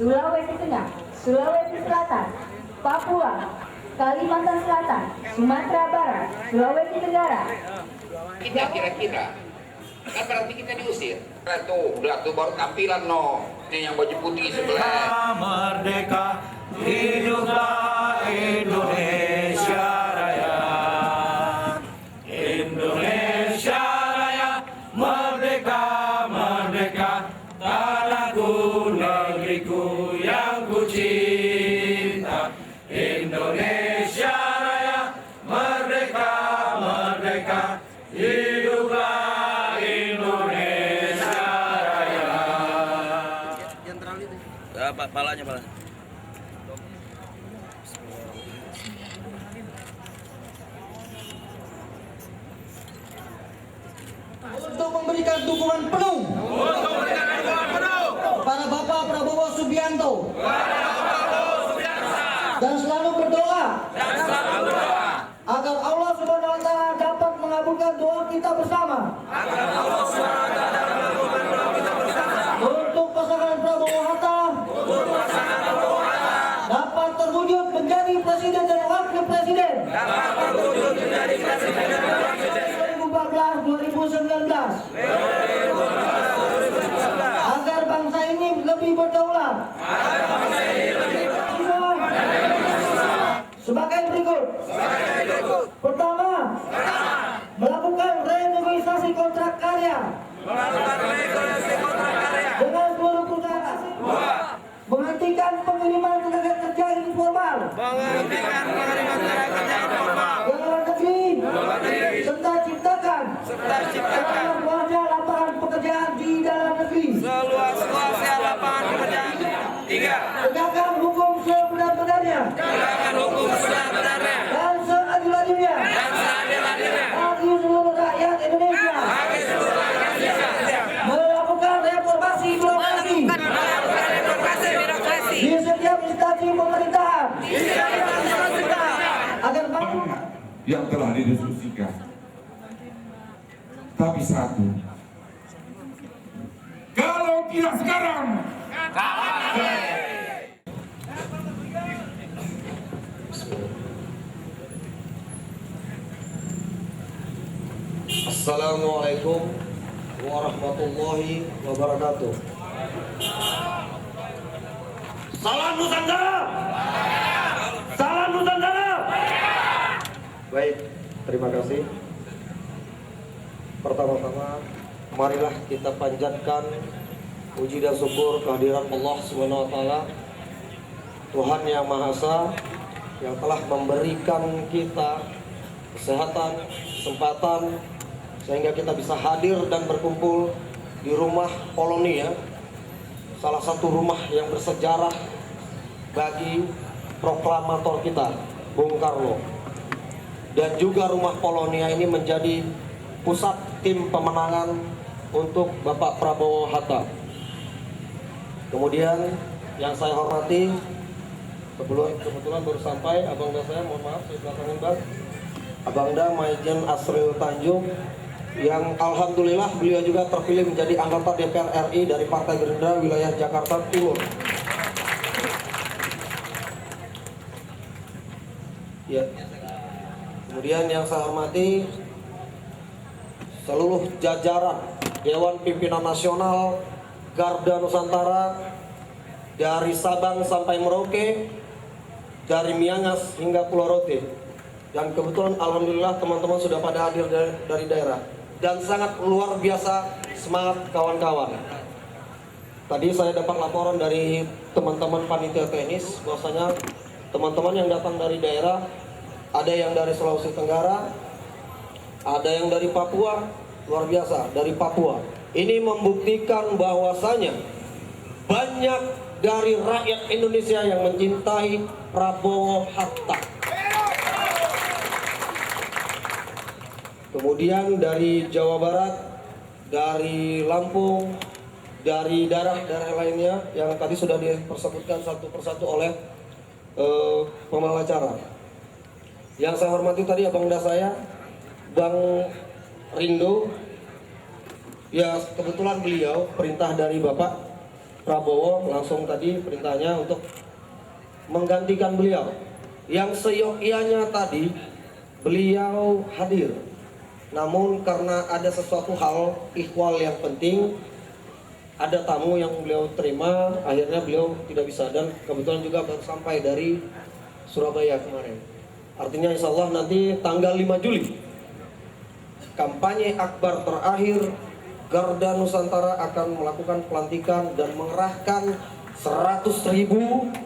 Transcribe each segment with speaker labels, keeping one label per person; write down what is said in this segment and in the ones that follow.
Speaker 1: Sulawesi Tengah, Sulawesi Selatan, Papua, Kalimantan Selatan, Sumatera Barat, Sulawesi Tenggara.
Speaker 2: Kita kira-kira kan berarti kita diusir. Tuh baru tampilan ini yang baju putih sebelah.
Speaker 3: Merdeka, hiduplah Indonesia Raya. Indonesia Raya, merdeka, merdeka, tanahku, negeriku yang ku cinta. Indonesia Raya, merdeka, merdeka, hiduplah Indonesia Raya. Palanya.
Speaker 4: Untuk memberikan dukungan penuh kepada Bapak Prabowo Subianto dan selalu berdoa agar Allah Subhanahu wa Ta'ala dapat mengabulkan doa kita bersama. Untuk pasangan Prabowo Hatta dapat terwujud menjadi presiden dan wakil presiden 2014-2019 agar bangsa ini lebih berdaulat. Sebagai berikut. Pertama, melakukan renegosiasi kontrak karya dengan seluruh perusahaan asing. Menghentikan pengiriman tenaga kerja informal ke luar negeri serta ciptakan seluas-luasnya lapangan pekerjaan di dalam negeri. Tegakkan hukum sebenar-benarnya dan seadil-adilnya bagi seluruh rakyat Indonesia. Melakukan reformasi birokrasi di setiap instansi pemerintahan agar
Speaker 5: yang telah didiskusikan. Tapi satu, kalau tidak sekarang,
Speaker 4: Assalamualaikum warahmatullahi wabarakatuh. Salam Nusantara. Salam Nusantara. Baik, terima kasih. Pertama-tama, marilah kita panjatkan puji dan syukur kehadiran Allah Subhanahu wa Ta'ala, Tuhan yang Maha Esa, yang telah memberikan kita kesehatan, kesempatan sehingga kita bisa hadir dan berkumpul di rumah Polonia, salah satu rumah yang bersejarah bagi proklamator kita, Bung Karno. Dan juga rumah Polonia ini menjadi pusat tim pemenangan untuk Bapak Prabowo Hatta. Kemudian yang saya hormati, kebetulan baru sampai abangda saya, mohon maaf saya belakangin Bang, Abangda Maijen Asril Tanjung, yang alhamdulillah beliau juga terpilih menjadi anggota DPR RI dari Partai Gerindra wilayah Jakarta Timur. Ya. Kemudian yang saya hormati seluruh jajaran Dewan Pimpinan Nasional Garda Nusantara dari Sabang sampai Merauke, dari Miangas hingga Pulau Rote. Dan kebetulan alhamdulillah teman-teman sudah pada hadir dari daerah. Dan sangat luar biasa semangat kawan-kawan. Tadi saya dapat laporan dari teman-teman panitia teknis bahwasanya teman-teman yang datang dari daerah, ada yang dari Sulawesi Tenggara, ada yang dari Papua, luar biasa dari Papua. Ini membuktikan bahwasanya banyak dari rakyat Indonesia yang mencintai Prabowo Hatta. Kemudian dari Jawa Barat, dari Lampung, dari daerah-daerah lainnya yang tadi sudah dipersebutkan satu persatu oleh pembawa acara. Yang saya hormati tadi abangda saya, Bang Rindo, ya kebetulan beliau perintah dari Bapak Prabowo langsung tadi perintahnya untuk menggantikan beliau. Yang seyogyanya tadi beliau hadir, namun karena ada sesuatu hal ikhwal yang penting, ada tamu yang beliau terima, akhirnya beliau tidak bisa, dan kebetulan juga baru sampai dari Surabaya kemarin. Artinya insya Allah nanti tanggal 5 Juli kampanye akbar terakhir Garda Nusantara akan melakukan pelantikan dan mengerahkan 100.000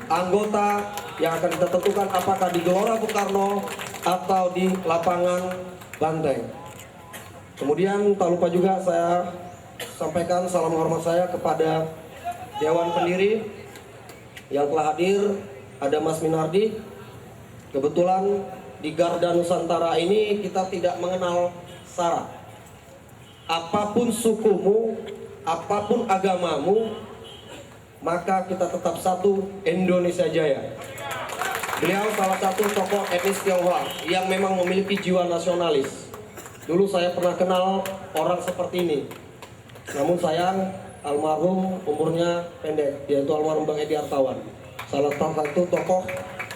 Speaker 4: anggota yang akan kita tentukan apakah di Gelora Bung Karno atau di lapangan Banteng. Kemudian tak lupa juga saya sampaikan salam hormat saya kepada Dewan Pendiri yang telah hadir. Ada Mas Minardi. Kebetulan di Garda Nusantara ini kita tidak mengenal syarat. Apapun sukumu, apapun agamamu, maka kita tetap satu, Indonesia Jaya. Beliau salah satu tokoh etnis Tionghoa yang memang memiliki jiwa nasionalis. Dulu saya pernah kenal orang seperti ini. Namun sayang, almarhum umurnya pendek, yaitu almarhum Bang Edi Artawan. Salah satu tokoh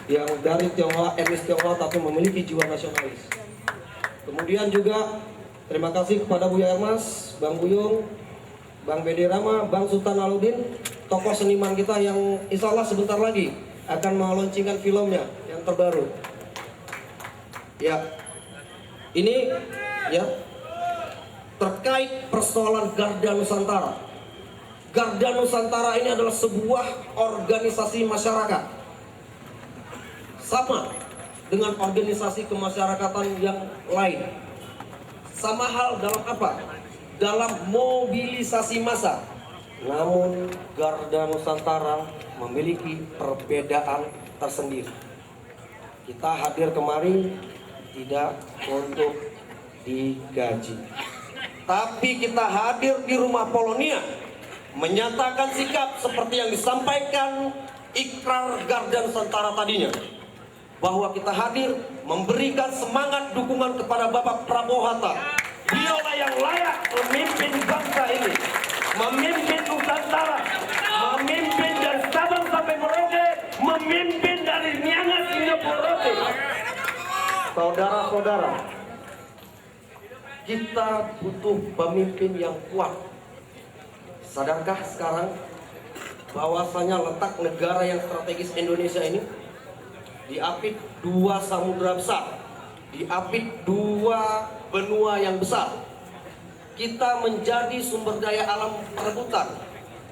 Speaker 4: yang dari Tionghoa, etnis Tionghoa, tapi memiliki jiwa nasionalis. Kemudian juga terima kasih kepada Buya Ermas, Bang Buyung, Bang Bedi Rama, Bang Sultan Aludin, tokoh seniman kita yang insya Allah sebentar lagi akan meluncurkan filmnya yang terbaru. Ya, ini ya terkait persoalan Garda Nusantara. Garda Nusantara ini adalah sebuah organisasi masyarakat, sama dengan organisasi kemasyarakatan yang lain. Sama hal dalam apa? Dalam mobilisasi massa. Namun Garda Nusantara memiliki perbedaan tersendiri. Kita hadir kemari tidak untuk digaji, tapi kita hadir di rumah Polonia menyatakan sikap seperti yang disampaikan ikrar Garda Nusantara tadinya, bahwa kita hadir memberikan semangat dukungan kepada Bapak Prabowo Hatta. Beliaulah yang layak memimpin bangsa ini, memimpin Nusantara, memimpin dari Sabang sampai Merauke, memimpin dari Miangas hingga Pulau Rote. Saudara-saudara, kita butuh pemimpin yang kuat. Sadarkah sekarang bahwasanya letak negara yang strategis Indonesia ini diapit 2 samudra besar, diapit 2 benua yang besar. Kita menjadi sumber daya alam perebutan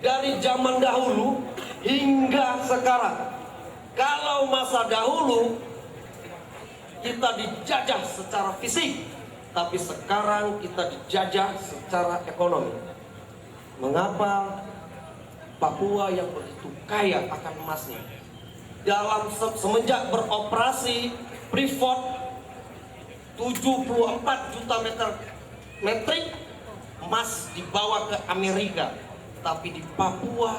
Speaker 4: dari zaman dahulu hingga sekarang. Kalau masa dahulu kita dijajah secara fisik, tapi sekarang kita dijajah secara ekonomi. Mengapa Papua yang begitu kaya akan emasnya, dalam semenjak beroperasi Freeport 74 juta metrik emas dibawa ke Amerika, tapi di Papua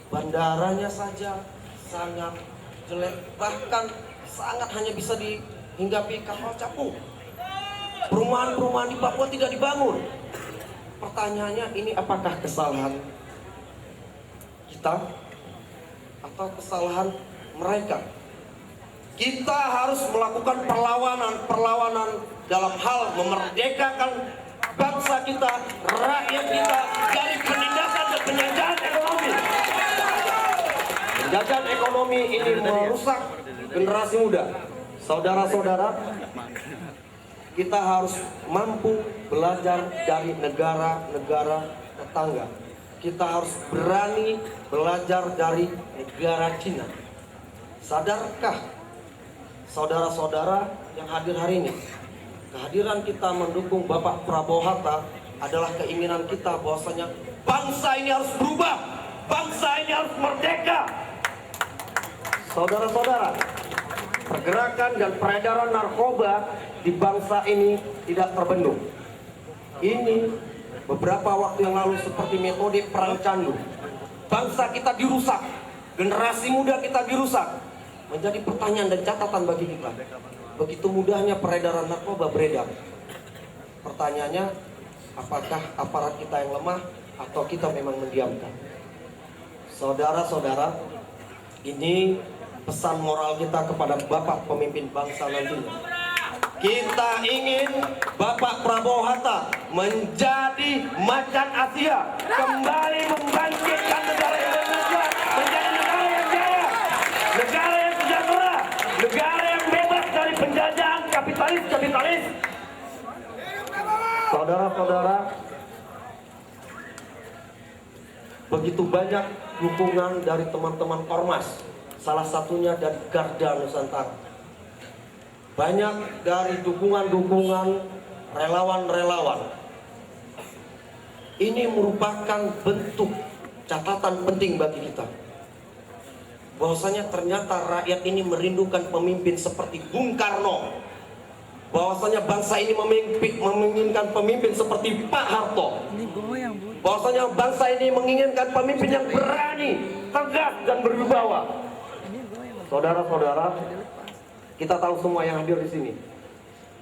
Speaker 4: bandaranya saja sangat jelek, bahkan sangat hanya bisa dihinggapi kapal capung. Perumahan-perumahan di Papua tidak dibangun. Pertanyaannya, ini apakah kesalahan kita atau kesalahan mereka? Kita harus melakukan perlawanan dalam hal memerdekakan bangsa kita, rakyat kita dari penindasan dan penjajahan ekonomi. Penjajahan ekonomi ini merusak generasi muda. Saudara-saudara, kita harus mampu belajar dari negara-negara tetangga. Kita harus berani belajar dari negara Cina. Sadarkah saudara-saudara yang hadir hari ini, kehadiran kita mendukung Bapak Prabowo Hatta adalah keinginan kita bahwasanya bangsa ini harus berubah, bangsa ini harus merdeka. Saudara-saudara, pergerakan dan peredaran narkoba di bangsa ini tidak terbendung. Ini beberapa waktu yang lalu seperti metode perang candu. Bangsa kita dirusak, generasi muda kita dirusak. Menjadi pertanyaan dan catatan bagi kita. Begitu mudahnya peredaran narkoba beredar. Pertanyaannya, apakah aparat kita yang lemah atau kita memang mendiamkan? Saudara-saudara, ini pesan moral kita kepada Bapak pemimpin bangsa nantinya. Kita ingin Bapak Prabowo Hatta menjadi macan Asia, kembali membangkitkan negara Indonesia menjadi negara yang jaya, negara yang sejahtera, negara yang bebas dari penjajahan kapitalis. Saudara-saudara, begitu banyak dukungan dari teman-teman Ormas, salah satunya dari Garda Nusantara. Banyak dari dukungan-dukungan relawan-relawan. Ini merupakan bentuk catatan penting bagi kita, bahwasanya ternyata rakyat ini merindukan pemimpin seperti Bung Karno, bahwasanya bangsa ini menginginkan pemimpin seperti Pak Harto, bahwasanya bangsa ini menginginkan pemimpin yang berani, tegas, dan berwibawa. Saudara-saudara, kita tahu semua yang hadir di sini.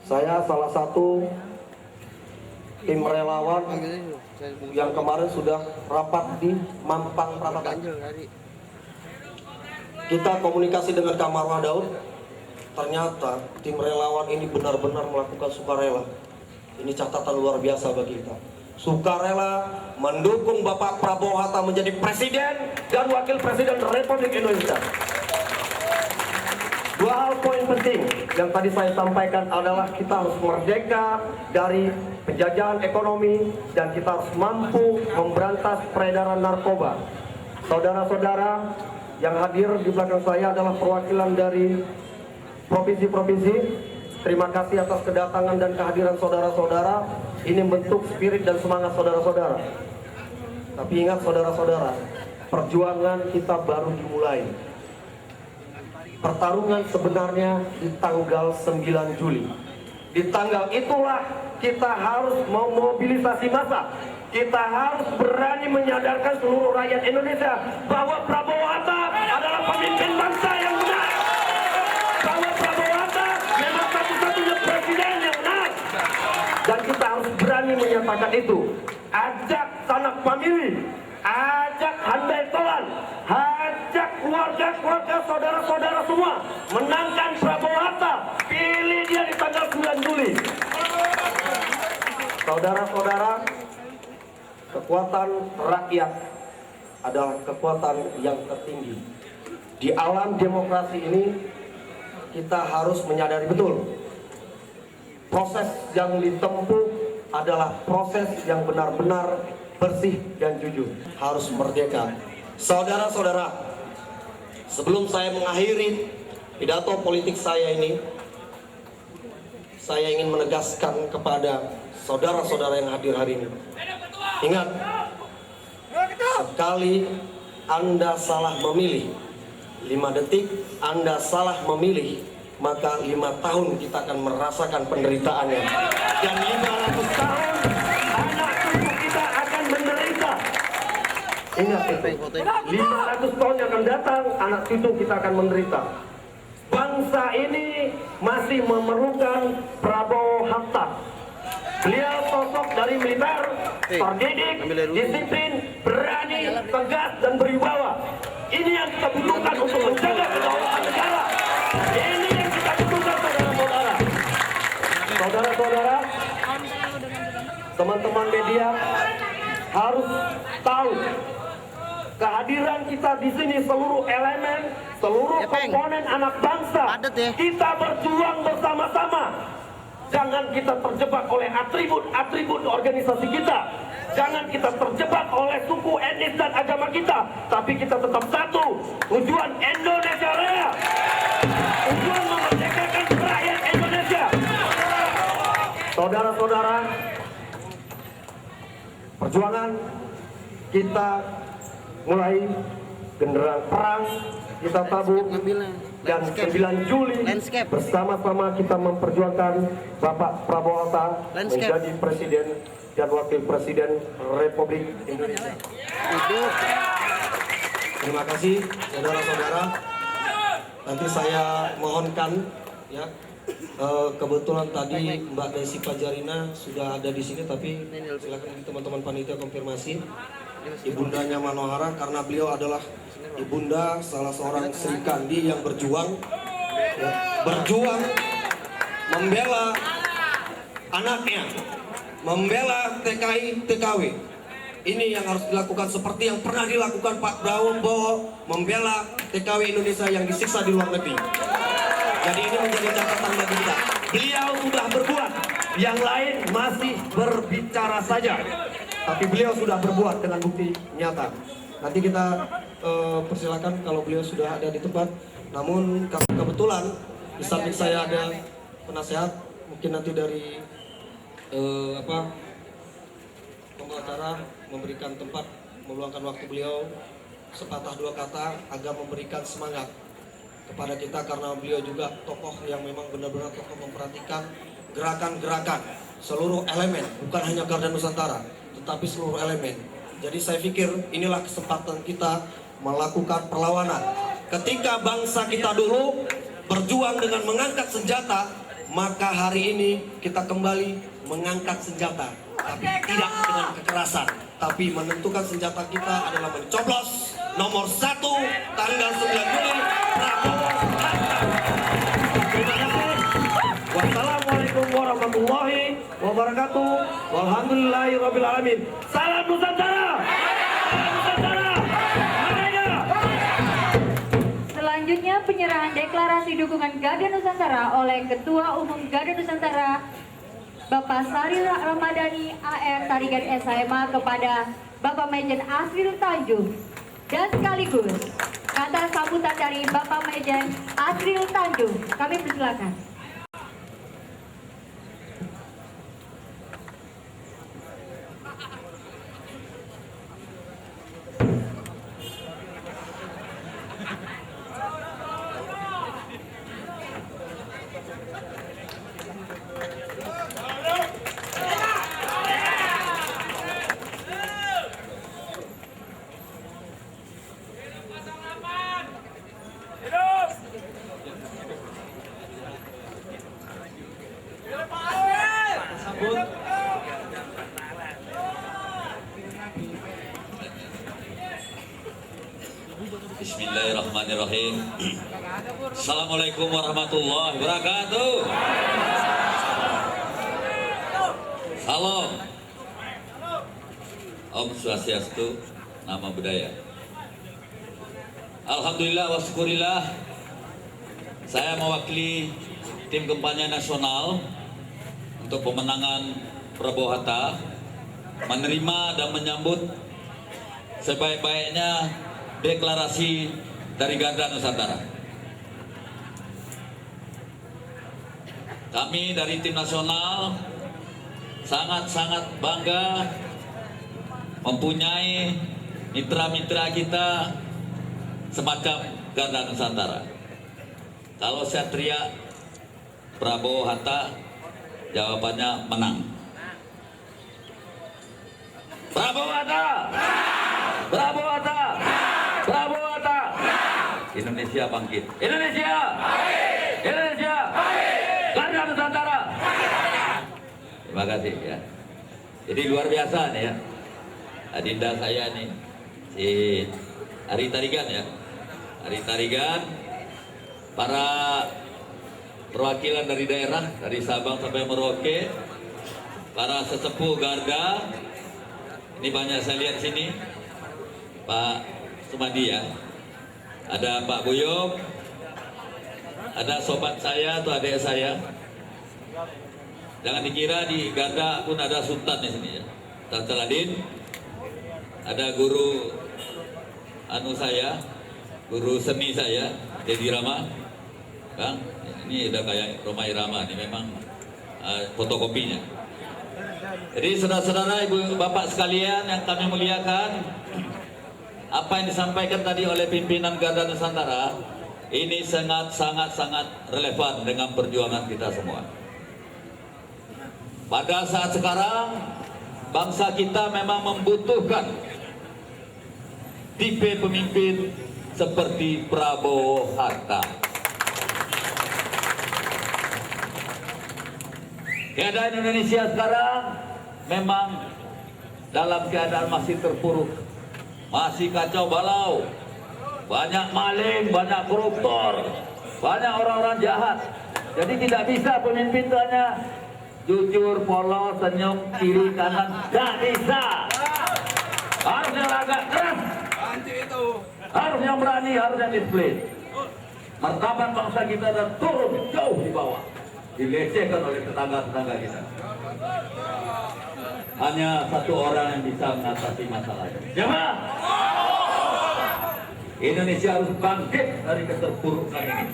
Speaker 4: Saya salah satu tim relawan yang kemarin sudah rapat di Mampang Perapatan. Kita komunikasi dengan Kamarwa Daud. Ternyata tim relawan ini benar-benar melakukan sukarela. Ini catatan luar biasa bagi kita. Sukarela mendukung Bapak Prabowo Hatta menjadi presiden dan wakil presiden Republik Indonesia. Dua hal poin penting yang tadi saya sampaikan adalah kita harus merdeka dari penjajahan ekonomi dan kita harus mampu memberantas peredaran narkoba. Saudara-saudara yang hadir di belakang saya adalah perwakilan dari provinsi-provinsi. Terima kasih atas kedatangan dan kehadiran saudara-saudara. Ini bentuk spirit dan semangat saudara-saudara. Tapi ingat saudara-saudara, perjuangan kita baru dimulai. Pertarungan sebenarnya di tanggal 9 Juli. Di tanggal itulah kita harus memobilisasi massa. Kita harus berani menyadarkan seluruh rakyat Indonesia bahwa Prabowo Hatta adalah pemimpin bangsa yang benar. Bahwa Prabowo Hatta memang satu-satunya presiden yang benar. Dan kita harus berani menyatakan itu. Ajak sanak famili, ajak handai tolan, ajak keluarga-keluarga saudara-saudara semua menangkan Prabowo Hatta. Pilih dia di tanggal 9 Juli. Saudara-saudara, kekuatan rakyat adalah kekuatan yang tertinggi. Di alam demokrasi ini kita harus menyadari betul proses yang ditempuh adalah proses yang benar-benar bersih dan jujur, harus merdeka. Saudara-saudara, sebelum saya mengakhiri pidato politik saya ini, saya ingin menegaskan kepada saudara-saudara yang hadir hari ini. Ingat, sekali Anda salah memilih, 5 detik Anda salah memilih, maka 5 tahun kita akan merasakan penderitaannya. Dan 500 tahun anak cucu kita akan menderita. Ingat itu, 500 tahun yang akan datang, anak cucu kita akan menderita. Bangsa ini masih memerlukan Prabowo Hatta. Beliau sosok dari militer, terdidik, disiplin, berani, tegas, dan berwibawa. Ini yang kita butuhkan untuk menjaga kedaulatan negara. Ini yang kita butuhkan, saudara-saudara. Saudara-saudara, teman-teman media harus tahu kehadiran kita di sini, seluruh elemen, seluruh komponen anak bangsa. Kita berjuang bersama-sama. Jangan kita terjebak oleh atribut-atribut organisasi kita. Jangan kita terjebak oleh suku, etnis, dan agama kita. Tapi kita tetap satu. Tujuan Indonesia Raya. Tujuan memerdekakan rakyat Indonesia. Saudara-saudara, perjuangan kita mulai, genderang perang kita tabur, dan 9 Juli bersama-sama kita memperjuangkan Bapak Prabowo Hatta menjadi presiden dan wakil presiden Republik Indonesia. Terima kasih saudara-saudara. Nanti saya mohonkan ya, kebetulan tadi Mbak Desi Pajarina sudah ada di sini, tapi silakan teman-teman panitia konfirmasi. ibundanya Manohara, karena beliau adalah ibunda salah seorang Sri Kandi yang berjuang membela anaknya, membela TKI TKW. Ini yang harus dilakukan seperti yang pernah dilakukan Pak Prabowo membela TKW Indonesia yang disiksa di luar negeri. Jadi ini menjadi catatan bagi kita. Beliau sudah berbuat, yang lain masih berbicara saja. Tapi beliau sudah berbuat dengan bukti nyata. Nanti kita persilakan kalau beliau sudah ada di tempat. Namun kebetulan di samping saya ada penasehat, mungkin nanti dari pembicara memberikan tempat, meluangkan waktu beliau sepatah dua kata agar memberikan semangat kepada kita, karena beliau juga tokoh yang memang benar-benar tokoh memperhatikan gerakan-gerakan seluruh elemen, bukan hanya Garda Nusantara tetapi seluruh elemen. Jadi saya pikir inilah kesempatan kita melakukan perlawanan. Ketika bangsa kita dulu berjuang dengan mengangkat senjata, maka hari ini kita kembali mengangkat senjata, tapi tidak dengan kekerasan, tapi menentukan senjata kita adalah mencoblos nomor 1 tanggal 9 Juli Prabowo Hatta. Terima kasih. Wassalamualaikum warahmatullahi wabarakatuh. Walhamdulillahirabbil alamin. Salam Nusantara. Salam Nusantara. Merdeka.
Speaker 1: Selanjutnya penyerahan deklarasi dukungan Garda Nusantara oleh Ketua Umum Garda Nusantara Bapak Sari Ramadhani AR Tarigan SHMA kepada Bapak Majen Asril Tanjung, dan sekaligus kata sambutan dari Bapak Majen Asril Tanjung. Kami persilakan.
Speaker 3: Bismillahirrahmanirrahim. Assalamualaikum warahmatullahi wabarakatuh. Salam. Om Swastiastu, nama budaya. Alhamdulillah wa syukurillah, saya mewakili tim kampanye nasional untuk pemenangan Prabowo Hatta menerima dan menyambut sebaik-baiknya deklarasi dari Garda Nusantara. Kami dari tim nasional sangat-sangat bangga mempunyai mitra-mitra kita semacam Garda Nusantara. Kalau saya teriak Prabowo Hatta, jawabannya menang. Prabowo Hatta! Prabowo Hatta! Prabowo Hatta! Indonesia bangkit. Indonesia! Indonesia! Garda Nusantara! Terima kasih ya. Jadi luar biasa nih ya. Adinda saya nih, si Ari Tarigan ya. Ari Tarigan, para perwakilan dari daerah, dari Sabang sampai Merauke, para sesepuh Garda. Ini banyak saya lihat sini, Pak Sumadi ya, ada Pak Buyuk, ada sobat saya atau adik saya. Jangan dikira di Garda pun ada sultan di sini ya. Tan Saladin, ada guru saya, guru seni saya, Dedi Rama, Kang. Ini udah kayak Roma Irama, ini memang fotokopinya. Jadi saudara-saudara, ibu bapak sekalian yang kami muliakan, apa yang disampaikan tadi oleh pimpinan Garda Nusantara ini sangat relevan dengan perjuangan kita semua. Pada saat sekarang bangsa kita memang membutuhkan tipe pemimpin seperti Prabowo Hatta. Keadaan Indonesia sekarang memang dalam keadaan masih terpuruk masih kacau balau, banyak maling, banyak koruptor, banyak orang-orang jahat. Jadi tidak bisa pemimpin itu hanya jujur, polos, senyum, kiri, kanan. Tidak bisa. Harus yang agak keras. Harus yang berani, harus yang disiplin. Martabat bangsa kita dan turun jauh di bawah. Dilecehkan oleh tetangga-tetangga kita. Hanya satu orang yang bisa mengatasi masalah ini. Siapa? Indonesia harus bangkit dari keterpurukan ini.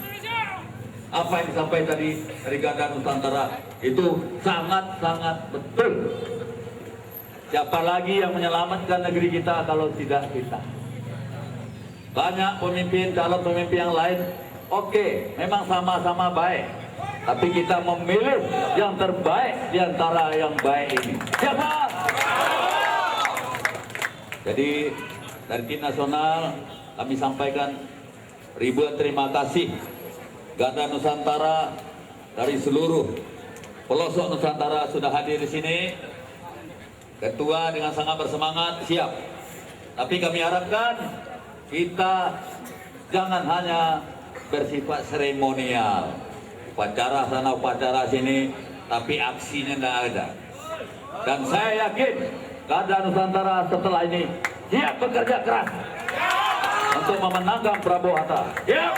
Speaker 3: Apa yang disampaikan tadi dari Garda Nusantara itu sangat-sangat betul. Siapa lagi yang menyelamatkan negeri kita kalau tidak kita? Banyak pemimpin, calon pemimpin yang lain, oke, memang sama-sama baik. Tapi kita memilih yang terbaik di antara yang baik ini. Siapa? Jadi dari tim nasional kami sampaikan ribuan terima kasih. Garda Nusantara dari seluruh pelosok Nusantara sudah hadir di sini. Ketua dengan sangat bersemangat, siap. Tapi kami harapkan kita jangan hanya bersifat seremonial, upacara sana upacara sini, tapi aksinya tidak ada. Dan saya yakin Garda Nusantara setelah ini siap bekerja keras untuk memenangkan Prabowo Hatta. Siap.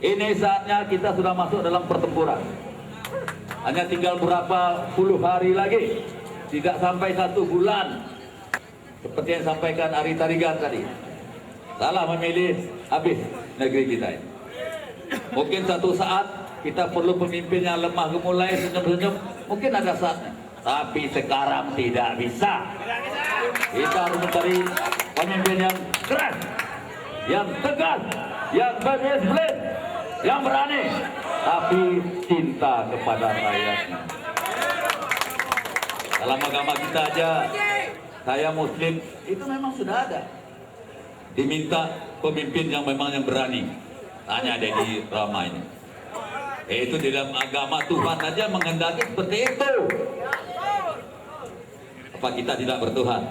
Speaker 3: Ini saatnya kita sudah masuk dalam pertempuran. Hanya tinggal berapa puluh hari lagi, tidak sampai 1 bulan. Seperti yang disampaikan Ari Tarigan tadi, salah memilih, habis negeri kita ini. Mungkin satu saat kita perlu pemimpin yang lemah gemulai, senyum-senyum, mungkin ada saatnya. Tapi sekarang tidak bisa. Kita harus mencari pemimpin yang keras, yang tegas, yang berdisiplin, yang berani, tapi cinta kepada rakyatnya. Dalam agama kita aja, saya Muslim, itu memang sudah ada. Diminta pemimpin yang memang yang berani. Tanya ada di Rama ini. Itu di dalam agama Tuhan aja menghendaki seperti itu. Apa kita tidak bertuhan?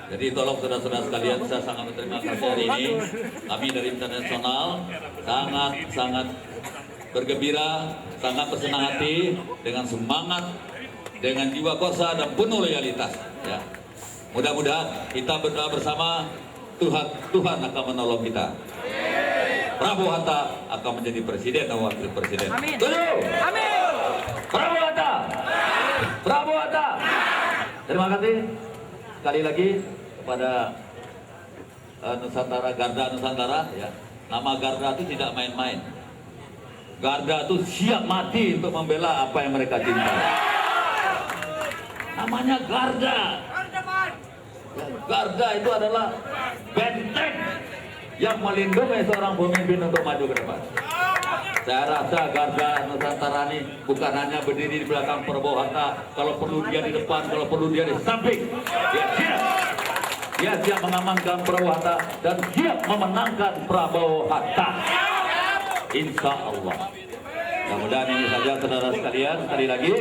Speaker 3: Jadi tolong saudara-saudara sekalian, saya sangat berterima kasih hari ini. Kami dari internasional sangat bergembira, sangat bersenang hati, dengan semangat, dengan jiwa kosa dan penuh loyalitas. Ya. Mudah-mudahan kita berdoa bersama, Tuhan akan menolong kita. Prabowo Hatta akan menjadi presiden dan wakil presiden.
Speaker 1: Amin.
Speaker 3: Amin. Prabowo Hatta. Prabowo Hatta. Terima kasih sekali lagi kepada Nusantara, Garda Nusantara. Ya. Nama Garda itu tidak main-main. Garda itu siap mati untuk membela apa yang mereka cintai. Namanya Garda. Ya, Garda itu adalah benteng yang melindungi seorang pemimpin untuk maju ke depan. Saya rasa Garda Nusantara ini bukan hanya berdiri di belakang Prabowo Hatta, kalau perlu dia di depan, kalau perlu dia di samping. Dia siap mengamankan Prabowo Hatta dan siap memenangkan Prabowo Hatta. Insya Allah. Mudah-mudahan ini saja saudara sekalian, sekali lagi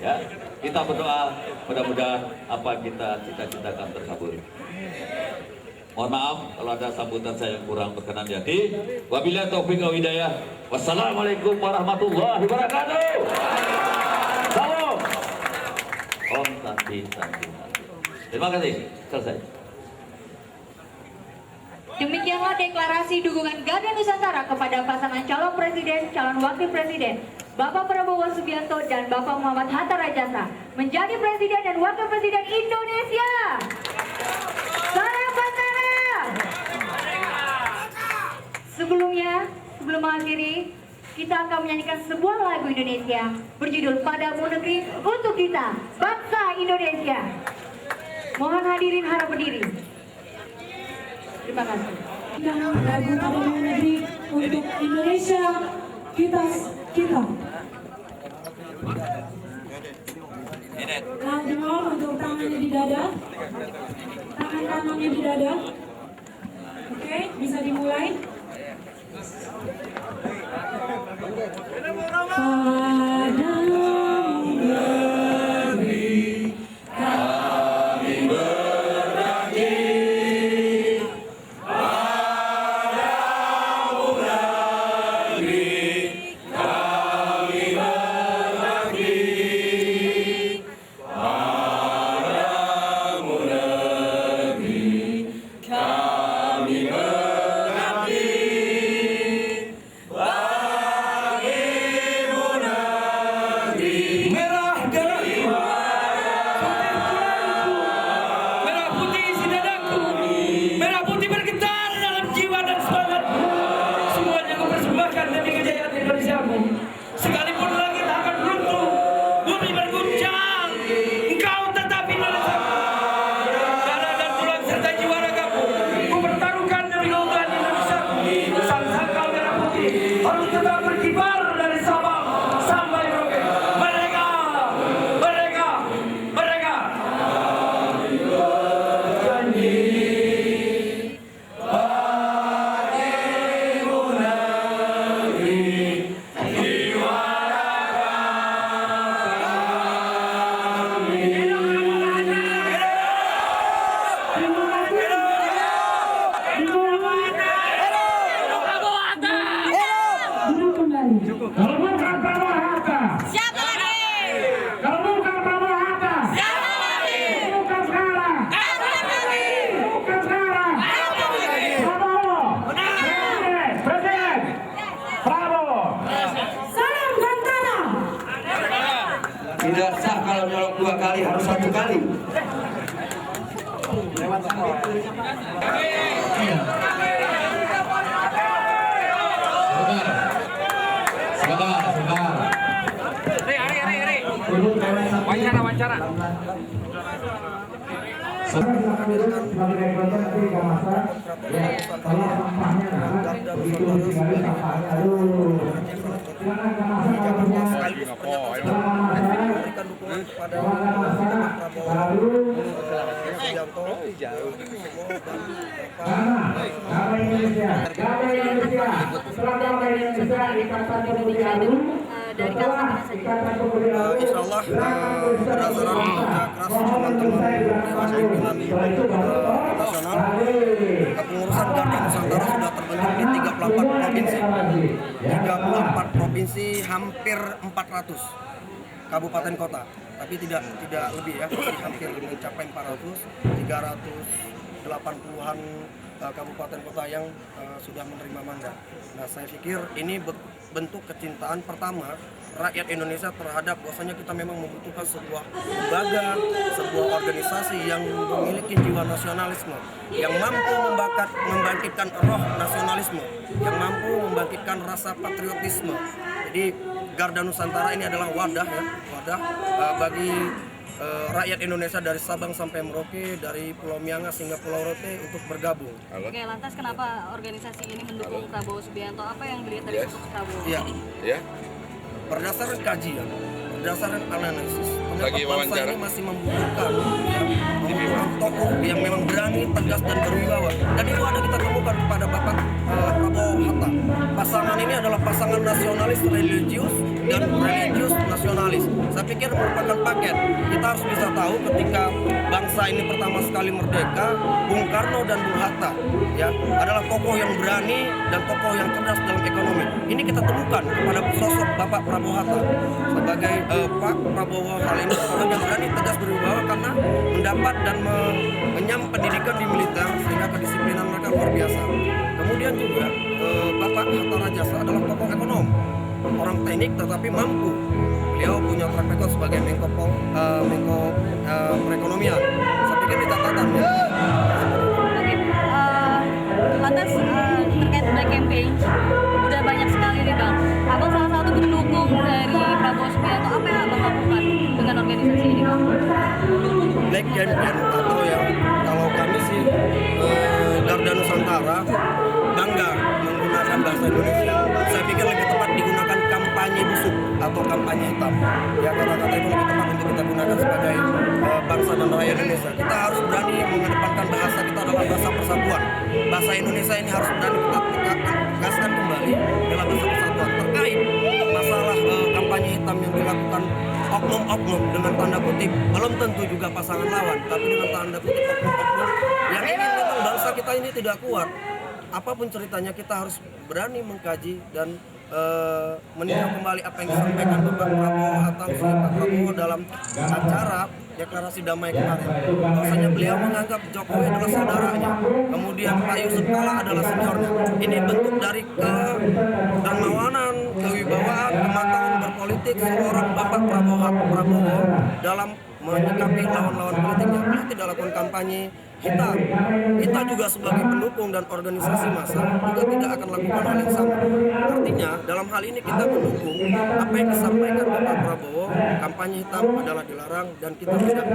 Speaker 3: ya, kita berdoa mudah-mudahan apa kita cita-citakan terkabul. Mohon maaf kalau ada sambutan saya yang kurang berkenan di hati. Wabillahi taufiq wal hidayah. Wassalamualaikum warahmatullahi wabarakatuh. Salam. Om Santi Santi. Terima kasih. Selesai.
Speaker 1: Demikianlah deklarasi dukungan Garda Nusantara kepada pasangan calon presiden, calon wakil presiden, Bapak Prabowo Subianto dan Bapak Muhammad Hatta Rajasa menjadi presiden dan wakil presiden Indonesia. Salam Nusantara. Sebelum mengakhiri, kita akan menyanyikan sebuah lagu Indonesia berjudul Padamu Negeri untuk kita, bangsa Indonesia. Mohon hadirin harap berdiri. Terima kasih.
Speaker 6: Dan lagu Padamu Negeri untuk Indonesia, kita. Nah, dimohon untuk tangannya di dada, tangan kanannya di dada. Oke, bisa dimulai. Padamu negeri
Speaker 7: kali, harus 1 kali.
Speaker 8: Wawancara.
Speaker 4: sekaligus memberikan dukungan kepada Bapak Prabowo Subianto.
Speaker 1: Dari kalangan saja.
Speaker 4: Insya Allah berdasarkan kerja keras teman-teman Dewan Pimpinan Nasional, kepengurusan Garda Nusantara sudah terbentuk di 34 provinsi. 34 provinsi, hampir 400 kabupaten kota, tapi tidak lebih ya, masih hampir mencapai 400, 380-an kabupaten kota yang sudah menerima mandat. Nah, saya pikir ini bentuk kecintaan pertama rakyat Indonesia terhadap bahwasanya kita memang membutuhkan sebuah lembaga, sebuah organisasi yang memiliki jiwa nasionalisme, yang mampu membangkitkan roh nasionalisme, yang mampu membangkitkan rasa patriotisme. Jadi Garda Nusantara ini adalah wadah bagi rakyat Indonesia dari Sabang sampai Merauke, dari Pulau Miangas hingga Pulau Rote untuk bergabung.
Speaker 1: Oke, lantas kenapa organisasi ini mendukung Prabowo Subianto? Apa yang dilihat dari sosok Prabowo?
Speaker 2: Ya.
Speaker 4: Berdasarkan kajian, berdasarkan analisis,
Speaker 2: Lagi
Speaker 4: bangsa
Speaker 2: wawancara.
Speaker 4: ini masih membutuhkan tokoh yang memang berani, tegas dan berwibawa. Dan itu ada kita temukan kepada Bapak Prabowo Hatta. Pasangan ini adalah pasangan nasionalis religius dan religius nasionalis. Saya pikir merupakan paket. Kita harus bisa tahu ketika bangsa ini pertama sekali merdeka, Bung Karno dan Bung Hatta ya adalah tokoh yang berani dan tokoh yang cerdas dalam ekonomi. Ini kita temukan kepada sosok Bapak Prabowo Hatta sebagai Pak Prabowo hal ini orang yang berani, tegas, berwibawa karena mendapat dan mengenyam pendidikan di militer sehingga kedisiplinan mereka luar biasa. Kemudian juga Bapak Hatta Rajasa adalah tokoh ekonom, orang teknik tetapi mampu. Beliau punya track record sebagai Menko Perekonomian. Saya pikir di catatan ya.
Speaker 1: Lantas terkait Black Campaign, udah banyak sekali nih Bang. Abang salah satu pendukung dari Prabowo Subianto. Apa yang Abang lakukan dengan organisasi ini Bang?
Speaker 4: Black Campaign atau yang kalau kami sih Garda Nusantara bangga menggunakan bahasa Indonesia. Saya pikir lebih tepat digunakan kampanye busuk atau kampanye hitam. Ya kata-kata itu lebih tepat untuk kita gunakan sebagai bangsa dan rakyat Indonesia. Kita harus berani mengedepankan bahasa kita adalah bahasa persatuan. Bahasa Indonesia ini harus berani kita tegaskan kembali dalam bahasa persatuan terkait masalah kampanye hitam yang dilakukan oknum-oknum dengan tanda kutip, belum tentu juga pasangan lawan, tapi dengan tanda kutip oknum-oknum yang ingin memang bangsa kita ini tidak kuat. Apapun ceritanya kita harus berani mengkaji dan meninjau kembali apa yang disampaikan Bapak Prabowo atau Pak Prabowo dalam acara deklarasi damai kemarin. Bahwasanya beliau menganggap Jokowi adalah saudaranya, kemudian Pak Yusuf Kala adalah seniornya. Ini bentuk dari kedermawanan, kewibawaan, kematangan berpolitik seorang Bapak Prabowo dalam menyikapi lawan-lawan politiknya. Beliau tidak lakukan kampanye hitam. Kita juga sebagai pendukung dan organisasi massa juga tidak akan lakukan hal yang sama. Artinya dalam hal ini kita mendukung apa yang disampaikan Bapak Prabowo, kampanye hitam adalah dilarang dan kita tidak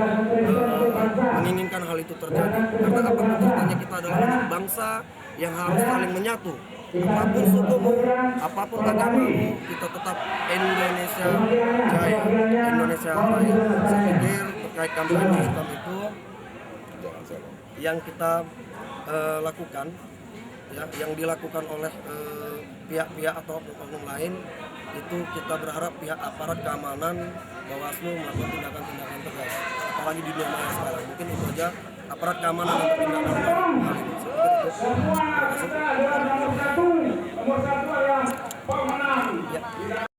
Speaker 4: menginginkan hal itu terjadi. Karena apapun ceritanya kita adalah anak bangsa yang harus saling menyatu. Apapun sukumu, apapun agamamu, kita tetap Indonesia Jaya, Indonesia Raya. Saya pikir terkait kampanye hitam itu yang kita lakukan, ya, yang dilakukan oleh pihak-pihak atau oknum lain, itu kita berharap pihak aparat keamanan Bawaslu melakukan tindakan-tindakan tegas. Apalagi di dunia maya sekarang, mungkin itu aja aparat keamanan yang bertindak dalam hal ini. Terima kasih.